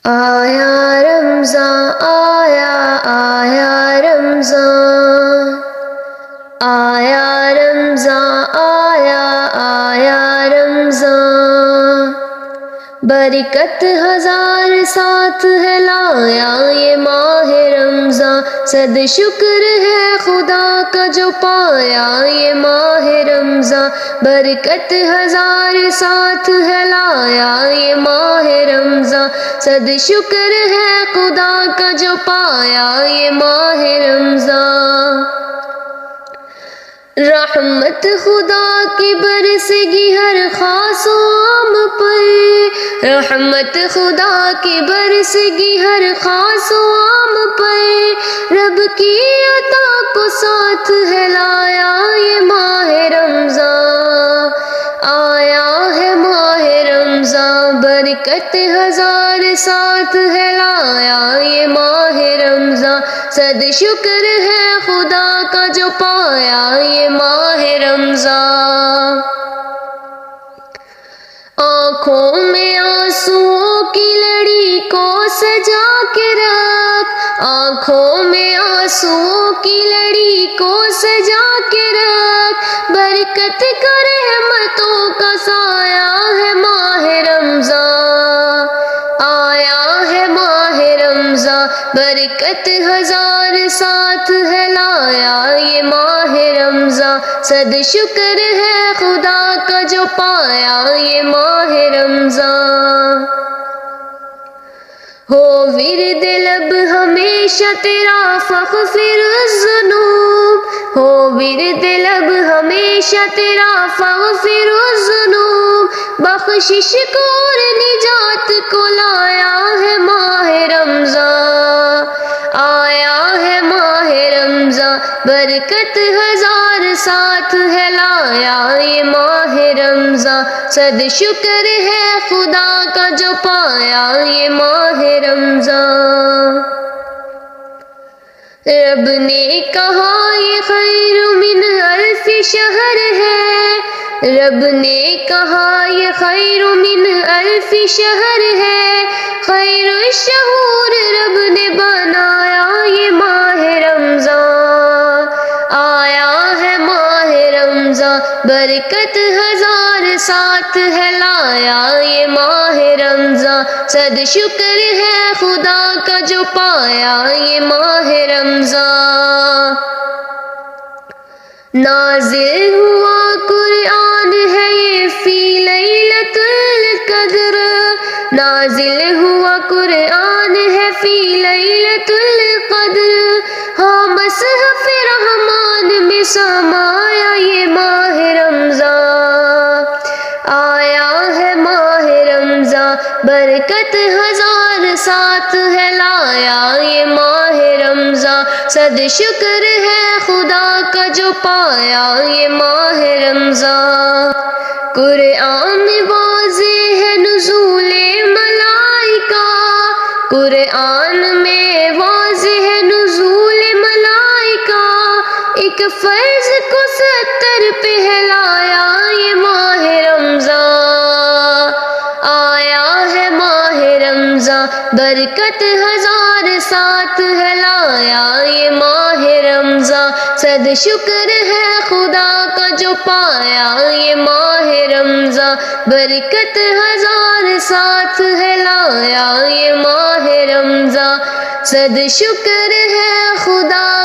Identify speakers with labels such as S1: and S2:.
S1: آیا رمضان آیا آیا رمضان، آیا رمضان آیا آیا رمضان، برکت ہزار ساتھ ہے لایا یہ ماہ رمضان، صد شکر ہے خدا کا جو پایا یہ ماہ رمضان، برکت ہزار ساتھ ہے لایا یہ ماہ رمضان، صد شکر ہے خدا کا جو پایا یہ ماہ رمضان، رحمت خدا کی برسے گی ہر خاص و عام پر، رحمت خدا کی برسے گی ہر خاص و عام پر، رب کی عطا کو ساتھ ہے لایا یہ ماہ رمضان، آیا ہے ماہ رمضان، برکت ہزار ساتھ ہے لایا یہ ماہ رمضان، صد شکر ہے خدا کا جو پایا یہ ماہ رمضان، آنکھوں میں آنسوؤں کی لڑی کو سجا کے رکھ، آنکھوں میں آنسوؤں کی لڑی کو سجا کے رکھ، برکت کا رحمتوں کا سایہ ہے ماہ رمضان، آیا ہے ماہ رمضان، برکت ہزار ساتھ ہے لایا یہ ماہ رمضان، صد شکر ہے خدا کا جو پایا یہ ماہ رمضان، ہو ورد لب ہمیشہ تیرا فاغفر الذنوب، ہو ورد لب ہمیشہ تیرا فاغفر الذنوب، بخشش کو اور نجات کو لایا ہے ماہ رمضان، آیا ہے ماہ رمضان، برکت ہزار ساتھ ہے لایا یہ ماہ رمضان، صد شکر ہے خدا کا جو پایا یہ ماہ رمضان، رب نے کہا یہ خیر من الف شہر ہے، رب نے کہا یہ خیر من الف شہر ہے، خیر الشہور رب نے بنایا یہ ماہ رمضان، آیا ہے ماہ رمضان، برکت ہزار ساتھ ہے لایا یہ ماہ رمضان، صد شکر ہے خدا کا جو پایا یہ ماہ رمضان، نازل ہوا قرآن ہے یہ فی لیلۃ القدر، نازل ہوا قرآن ہے فی لیلۃ القدر، ہاں مصحف رحمان میں سمایا یہ ماہ رمضان، آیا ہے ماہ رمضان، برکت ہزار ساتھ ہے لایا یہ ماہ رمضان، صد شکر ہے خدا کا جو پایا یہ ماہ رمضان، قرآن میں واضح ہے نزول ملائکہ، قرآن میں واضح ہے نزول ملائکہ، ایک فرض کو 70 پہ ہے لایا یہ ماہ رمضان، آیا ہے ماہ رمضان، برکت ہزار ساتھ ہے لایا یہ ماہ رمضان، صد شکر ہے خدا کا جو پایا یہ ماہ رمضان، برکت ہزار ساتھ ہے لایا یہ ماہ رمضان، صد شکر ہے خدا